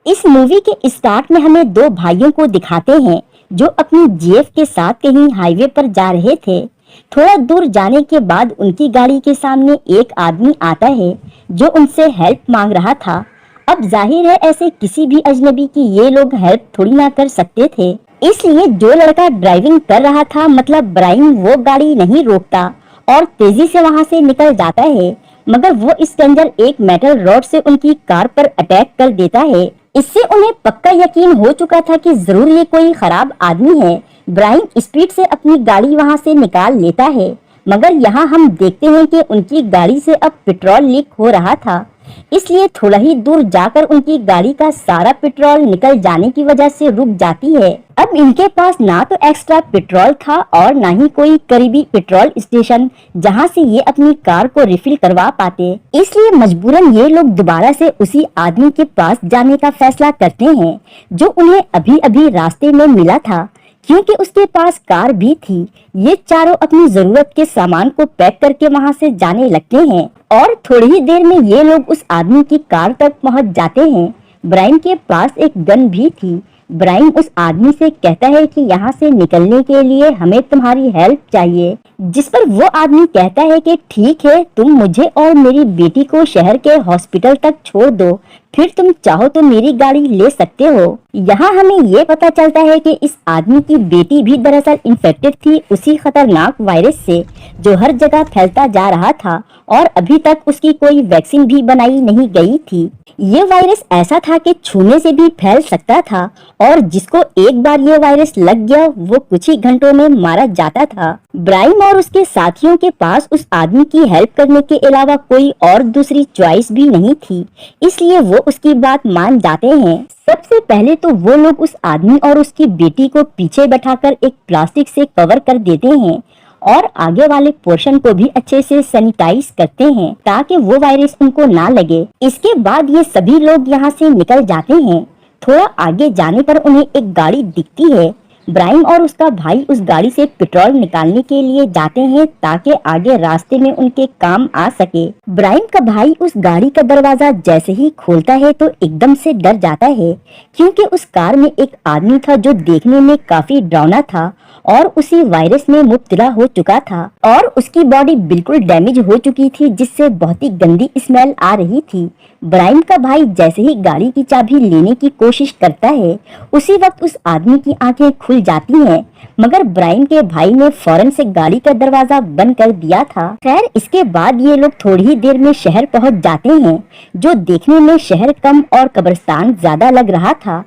इस मूवी के स्टार्ट में हमें दो भाइयों को दिखाते हैं जो अपनी जीएफ के साथ कहीं हाईवे पर जा रहे थे। थोड़ा दूर जाने के बाद उनकी गाड़ी के सामने एक आदमी आता है जो उनसे हेल्प मांग रहा था। अब जाहिर है ऐसे किसी भी अजनबी की ये लोग हेल्प थोड़ी ना कर सकते थे, इसलिए जो लड़का ड्राइविंग कर रहा था मतलब ब्राइन, वो गाड़ी नहीं रोकता और तेजी से वहां से निकल जाता है। मगर वो स्ट्रेंजर एक मेटल रॉड से उनकी कार पर अटैक कर देता है। इससे उन्हें पक्का यकीन हो चुका था कि जरूर ये कोई खराब आदमी है। ब्राइन स्पीड से अपनी गाड़ी वहां से निकाल लेता है, मगर यहाँ हम देखते हैं कि उनकी गाड़ी से अब पेट्रोल लीक हो रहा था, इसलिए थोड़ा ही दूर जाकर उनकी गाड़ी का सारा पेट्रोल निकल जाने की वजह से रुक जाती है। अब इनके पास ना तो एक्स्ट्रा पेट्रोल था और ना ही कोई करीबी पेट्रोल स्टेशन जहां से ये अपनी कार को रिफिल करवा पाते, इसलिए मजबूरन ये लोग दोबारा से उसी आदमी के पास जाने का फैसला करते हैं जो उन्हें अभी अभी रास्ते में मिला था। क्योंकि उसके पास कार भी थी, ये चारों अपनी जरूरत के सामान को पैक करके वहां से जाने लगते हैं और थोड़ी ही देर में ये लोग उस आदमी की कार तक पहुंच जाते हैं। ब्राइन के पास एक गन भी थी। ब्राइन उस आदमी से कहता है कि यहाँ से निकलने के लिए हमें तुम्हारी हेल्प चाहिए, जिस पर वो आदमी कहता है कि ठीक है, तुम मुझे और मेरी बेटी को शहर के हॉस्पिटल तक छोड़ दो, फिर तुम चाहो तो मेरी गाड़ी ले सकते हो। यहाँ हमें ये पता चलता है कि इस आदमी की बेटी भी दरअसल इन्फेक्टेड थी उसी खतरनाक वायरस से जो हर जगह फैलता जा रहा था और अभी तक उसकी कोई वैक्सीन भी बनाई नहीं गई थी। ये वायरस ऐसा था कि छूने से भी फैल सकता था और जिसको एक बार ये वायरस लग गया वो कुछ ही घंटों में मारा जाता था। ब्राइन और उसके साथियों के पास उस आदमी की हेल्प करने के अलावा कोई और दूसरी चॉइस भी नहीं थी, इसलिए वो उसकी बात मान जाते हैं। सबसे पहले तो वो लोग उस आदमी और उसकी बेटी को पीछे बैठाकर एक प्लास्टिक से कवर कर देते हैं और आगे वाले पोर्शन को भी अच्छे से सैनिटाइज करते हैं ताकि वो वायरस उनको ना लगे। इसके बाद ये सभी लोग यहाँ से निकल जाते हैं। थोड़ा आगे जाने पर उन्हें एक गाड़ी दिखती है। ब्राइन और उसका भाई उस गाड़ी से पेट्रोल निकालने के लिए जाते हैं ताकि आगे रास्ते में उनके काम आ सके। ब्राइन का भाई उस गाड़ी का दरवाजा जैसे ही खोलता है तो एकदम से डर जाता है, क्योंकि उस कार में एक आदमी था जो देखने में काफी डरावना था और उसी वायरस में मुब्तला हो चुका था और उसकी बॉडी बिल्कुल डैमेज हो चुकी थी, जिससे बहुत ही गंदी स्मेल आ रही थी। ब्राइन का भाई जैसे ही गाड़ी की चाबी लेने की कोशिश करता है, उसी वक्त उस आदमी की आंखें खुल जाती हैं, मगर ब्राइन के भाई ने फौरन से गाड़ी का दरवाजा बंद कर दिया था। खैर, इसके बाद ये लोग थोड़ी ही देर में शहर पहुंच जाते हैं, जो देखने में शहर कम और कब्रिस्तान ज्यादा लग रहा था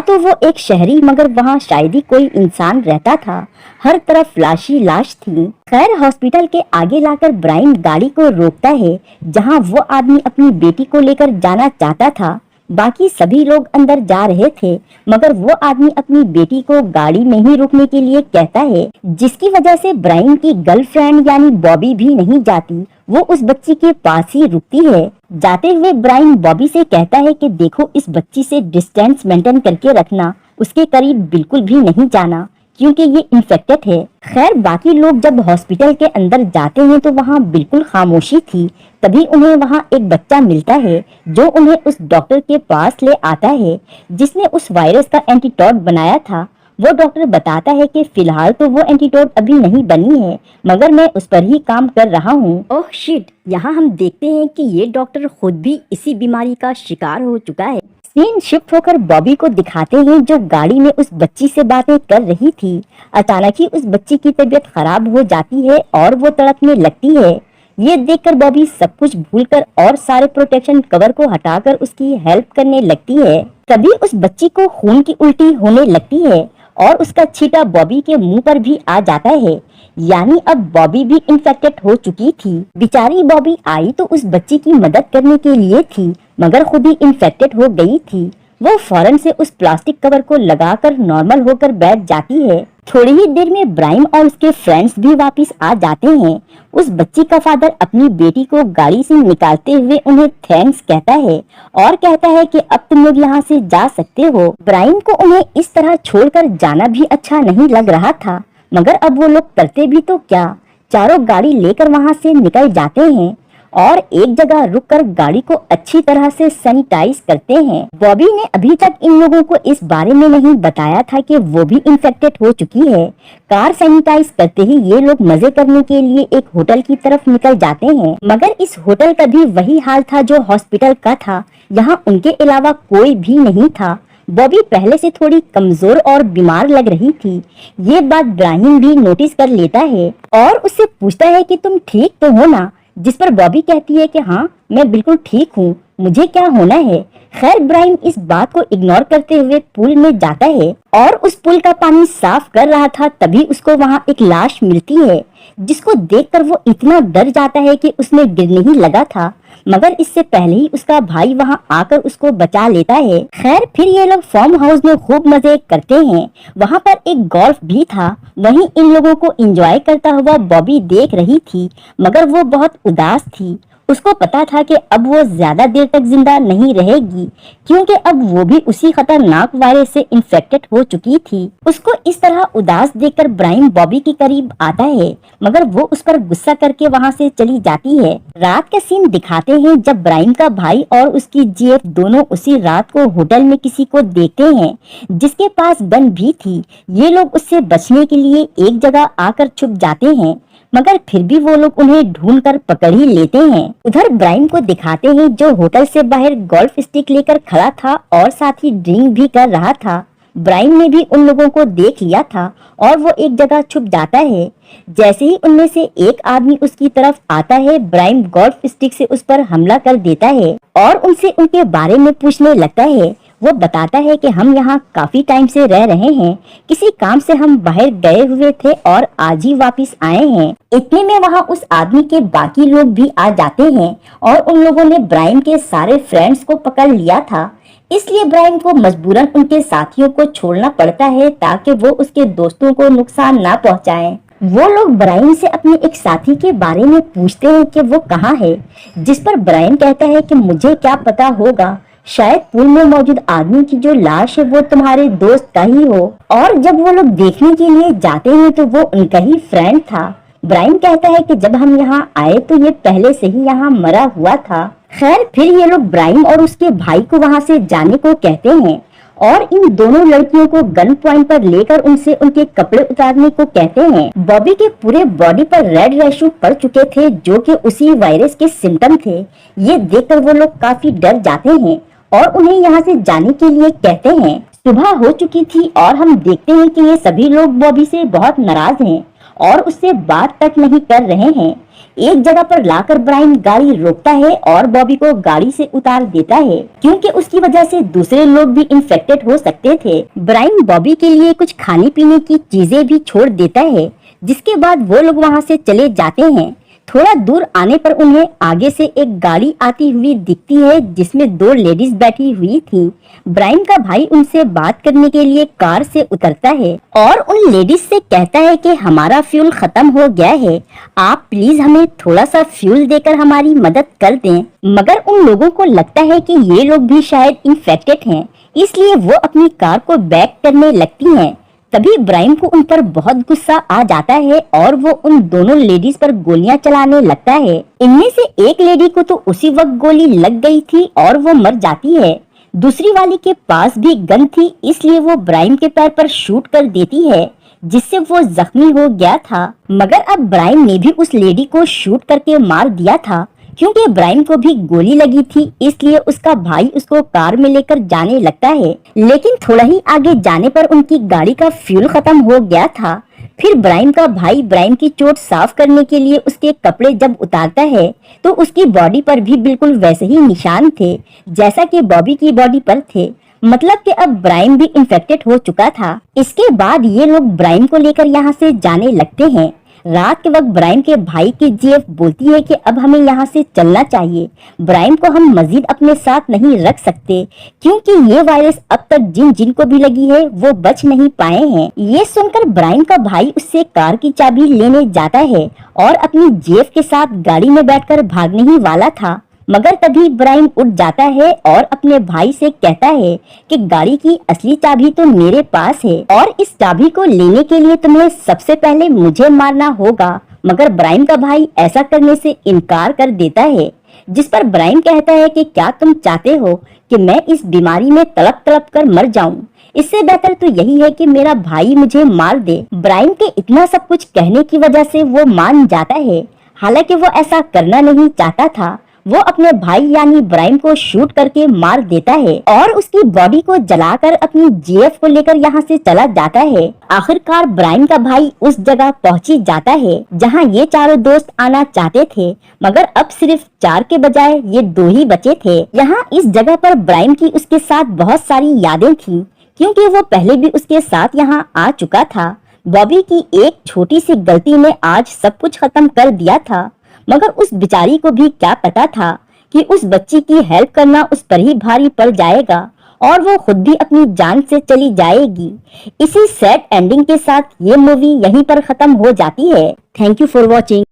तो वो एक शहरी, मगर वहाँ शायद ही कोई इंसान रहता था। हर तरफ लाश ही लाश थी। खैर, हॉस्पिटल के आगे लाकर ब्राइन गाड़ी को रोकता है जहाँ वो आदमी अपनी बेटी को लेकर जाना चाहता था। बाकी सभी लोग अंदर जा रहे थे, मगर वो आदमी अपनी बेटी को गाड़ी में ही रुकने के लिए कहता है, जिसकी वजह से ब्राइन की गर्लफ्रेंड यानी बॉबी भी नहीं जाती, वो उस बच्ची के पास ही रुकती है। जाते हुए ब्राइन बॉबी से कहता है कि देखो, इस बच्ची से डिस्टेंस मेंटेन करके रखना, उसके करीब बिल्कुल भी नहीं जाना क्योंकि ये इन्फेक्टेड है। खैर, बाकी लोग जब हॉस्पिटल के अंदर जाते हैं तो वहाँ बिल्कुल खामोशी थी। तभी उन्हें वहाँ एक बच्चा मिलता है जो उन्हें उस डॉक्टर के पास ले आता है जिसने उस वायरस का एंटीडोट बनाया था। वो डॉक्टर बताता है कि फिलहाल तो वो एंटीडोट अभी नहीं बनी है, मगर मैं उस पर ही काम कर रहा हूँ। Oh shit! यहाँ हम देखते हैं कि ये डॉक्टर खुद भी इसी बीमारी का शिकार हो चुका है। सीन शिफ्ट होकर बॉबी को दिखाते हैं जो गाड़ी में उस बच्ची से बातें कर रही थी। अचानक ही उस बच्ची की तबीयत खराब हो जाती है और वो तड़पने लगती है। ये देखकर बॉबी सब कुछ भूलकर और सारे प्रोटेक्शन कवर को हटाकर उसकी हेल्प करने लगती है। तभी उस बच्ची को खून की उल्टी होने लगती है और उसका छींटा बॉबी के मुंह पर भी आ जाता है, यानी अब बॉबी भी इन्फेक्टेड हो चुकी थी। बेचारी बॉबी आई तो उस बच्ची की मदद करने के लिए थी, मगर खुद ही इन्फेक्टेड हो गई थी। वो फौरन से उस प्लास्टिक कवर को लगाकर नॉर्मल होकर बैठ जाती है। थोड़ी ही देर में ब्राइन और उसके फ्रेंड्स भी वापस आ जाते हैं। उस बच्ची का फादर अपनी बेटी को गाड़ी से निकालते हुए उन्हें थैंक्स कहता है और कहता है कि अब तुम लोग यहाँ से जा सकते हो। ब्राइन को उन्हें इस तरह छोड़कर जाना भी अच्छा नहीं लग रहा था, मगर अब वो लोग करते भी तो क्या। चारों गाड़ी लेकर वहाँ से निकल जाते हैं और एक जगह रुककर गाड़ी को अच्छी तरह से सैनिटाइज करते हैं। बॉबी ने अभी तक इन लोगों को इस बारे में नहीं बताया था कि वो भी इन्फेक्टेड हो चुकी है। कार सैनिटाइज करते ही ये लोग मजे करने के लिए एक होटल की तरफ निकल जाते हैं, मगर इस होटल का भी वही हाल था जो हॉस्पिटल का था। यहाँ उनके अलावा कोई भी नहीं था। बॉबी पहले से थोड़ी कमजोर और बीमार लग रही थी। ये बात ब्राहिम भी नोटिस कर लेता है और उससे पूछता है कि तुम ठीक तो हो ना, जिस पर बॉबी कहती है कि हाँ मैं बिल्कुल ठीक हूँ, मुझे क्या होना है। खैर ब्राहिम इस बात को इग्नोर करते हुए पूल में जाता है और उस पुल का पानी साफ कर रहा था, तभी उसको वहाँ एक लाश मिलती है, जिसको देखकर वो इतना डर जाता है कि उसमें गिरने ही लगा था, मगर इससे पहले ही उसका भाई वहाँ आकर उसको बचा लेता है। खैर फिर ये लोग फार्म हाउस में खूब मजे करते हैं। वहाँ पर एक गोल्फ भी था। वहीं इन लोगों को एंजॉय करता हुआ बॉबी देख रही थी, मगर वो बहुत उदास थी। उसको पता था कि अब वो ज्यादा देर तक जिंदा नहीं रहेगी, क्योंकि अब वो भी उसी खतरनाक वायरस से इन्फेक्टेड हो चुकी थी। उसको इस तरह उदास देखकर ब्राहिम बॉबी के करीब आता है, मगर वो उस पर गुस्सा करके वहाँ से चली जाती है। रात का सीन दिखाते हैं जब ब्राहिम का भाई और उसकी जीएफ दोनों उसी रात को होटल में किसी को देखते हैं जिसके पास गन भी थी। ये लोग उससे बचने के लिए एक जगह आकर छुप जाते हैं, मगर फिर भी वो लोग उन्हें ढूंढकर पकड़ ही लेते हैं। उधर ब्राहिम को दिखाते हैं जो होटल से बाहर गोल्फ स्टिक लेकर खड़ा था और साथ ही ड्रिंक भी कर रहा था। ब्राहिम ने भी उन लोगों को देख लिया था और वो एक जगह छुप जाता है। जैसे ही उनमें से एक आदमी उसकी तरफ आता है, ब्राहिम गोल्फ स्टिक से उस पर हमला कर देता है और उनसे उनके बारे में पूछने लगता है। वो बताता है कि हम यहाँ काफी टाइम से रह रहे हैं, किसी काम से हम बाहर गए हुए थे और आज ही वापस आए हैं। इतने में वहाँ उस आदमी के बाकी लोग भी आ जाते हैं और उन लोगों ने ब्राहिम के सारे फ्रेंड्स को पकड़ लिया था, इसलिए ब्राहिम को मजबूरन उनके साथियों को छोड़ना पड़ता है ताकि वो उसके दोस्तों को नुकसान ना पहुँचाएं। वो लोग ब्राहिम से अपने एक साथी के बारे में पूछते हैं कि वो कहाँ है, जिस पर ब्राहिम कहता है कि मुझे क्या पता होगा, शायद पूल में मौजूद आदमी की जो लाश है वो तुम्हारे दोस्त का ही हो। और जब वो लोग देखने के लिए जाते हैं तो वो उनका ही फ्रेंड था। ब्राहिम कहता है कि जब हम यहाँ आए तो ये पहले से ही यहाँ मरा हुआ था। खैर फिर ये लोग ब्राहिम और उसके भाई को वहाँ से जाने को कहते हैं और इन दोनों लड़कियों को गन पॉइंट पर लेकर उनसे उनके कपड़े उतारने को कहते हैं। बॉबी के पूरे बॉडी पर रेड रैशू पड़ चुके थे जो कि उसी वायरस के सिम्टम थे। ये देखकर वो लोग काफी डर जाते हैं और उन्हें यहाँ से जाने के लिए कहते हैं। सुबह हो चुकी थी और हम देखते हैं कि ये सभी लोग बॉबी से बहुत नाराज हैं और उससे बात तक नहीं कर रहे हैं। एक जगह पर लाकर ब्राहिम गाड़ी रोकता है और बॉबी को गाड़ी से उतार देता है, क्योंकि उसकी वजह से दूसरे लोग भी इन्फेक्टेड हो सकते थे। ब्राहिम बॉबी के लिए कुछ खाने पीने की चीजें भी छोड़ देता है, जिसके बाद वो लोग वहाँ से चले जाते हैं। थोड़ा दूर आने पर उन्हें आगे से एक गाड़ी आती हुई दिखती है जिसमें दो लेडीज बैठी हुई थी। ब्राहिम का भाई उनसे बात करने के लिए कार से उतरता है और उन लेडीज से कहता है कि हमारा फ्यूल खत्म हो गया है, आप प्लीज हमें थोड़ा सा फ्यूल देकर हमारी मदद कर दें। मगर उन लोगों को लगता है कि ये लोग भी शायद इन्फेक्टेड हैं, इसलिए वो अपनी कार को बैक करने लगती हैं। तभी ब्राहिम को उन पर बहुत गुस्सा आ जाता है और वो उन दोनों लेडीज पर गोलियां चलाने लगता है। इनमें से एक लेडी को तो उसी वक्त गोली लग गई थी और वो मर जाती है। दूसरी वाली के पास भी गन थी, इसलिए वो ब्राहिम के पैर पर शूट कर देती है, जिससे वो जख्मी हो गया था। मगर अब ब्राहिम ने भी उस लेडी को शूट करके मार दिया था, क्योंकि ब्राहिम को भी गोली लगी थी, इसलिए उसका भाई उसको कार में लेकर जाने लगता है। लेकिन थोड़ा ही आगे जाने पर उनकी गाड़ी का फ्यूल खत्म हो गया था। फिर ब्राहिम का भाई ब्राहिम की चोट साफ करने के लिए उसके कपड़े जब उतारता है तो उसकी बॉडी पर भी बिल्कुल वैसे ही निशान थे जैसा कि बॉबी की बॉडी पर थे। मतलब कि अब ब्राहिम भी इन्फेक्टेड हो चुका था। इसके बाद ये लोग ब्राहिम को लेकर यहाँ से जाने लगते हैं। रात के वक्त ब्राहिम के भाई की जीएफ बोलती है कि अब हमें यहाँ से चलना चाहिए, ब्राहिम को हम मजीद अपने साथ नहीं रख सकते, क्योंकि ये वायरस अब तक जिन जिन को भी लगी है वो बच नहीं पाए हैं। ये सुनकर ब्राहिम का भाई उससे कार की चाबी लेने जाता है और अपनी जीएफ के साथ गाड़ी में बैठकर भागने ही वाला था, मगर तभी ब्राहिम उठ जाता है और अपने भाई से कहता है कि गाड़ी की असली चाबी तो मेरे पास है और इस चाबी को लेने के लिए तुम्हें सबसे पहले मुझे मारना होगा, मगर ब्राइम का भाई ऐसा करने से इनकार कर देता है, जिस पर ब्राइम कहता है कि क्या तुम चाहते हो कि मैं इस बीमारी में तड़प तड़प कर मर जाऊं? इससे बेहतर तो यही है कि मेरा भाई मुझे मार दे। ब्राइम के इतना सब कुछ कहने की वजह से वो मान जाता है। हालांकि वो ऐसा करना नहीं चाहता था। वो अपने भाई यानी ब्राइम को शूट करके मार देता है और उसकी बॉडी को जलाकर अपनी जीएफ को लेकर यहाँ से चला जाता है। आखिरकार ब्राइम का भाई उस जगह पहुंच ही जाता है जहाँ ये चारों दोस्त आना चाहते थे, मगर अब सिर्फ 4 के बजाय ये 2 ही बचे थे। यहाँ इस जगह पर ब्राइम की उसके साथ बहुत सारी यादें थी, क्योंकि वो पहले भी उसके साथ यहाँ आ चुका था। बॉबी की एक छोटी सी गलती ने आज सब कुछ खत्म कर दिया था, मगर उस बेचारी को भी क्या पता था कि उस बच्ची की हेल्प करना उस पर ही भारी पड़ जाएगा और वो खुद भी अपनी जान से चली जाएगी। इसी सैड एंडिंग के साथ ये मूवी यहीं पर खत्म हो जाती है। Thank you for watching.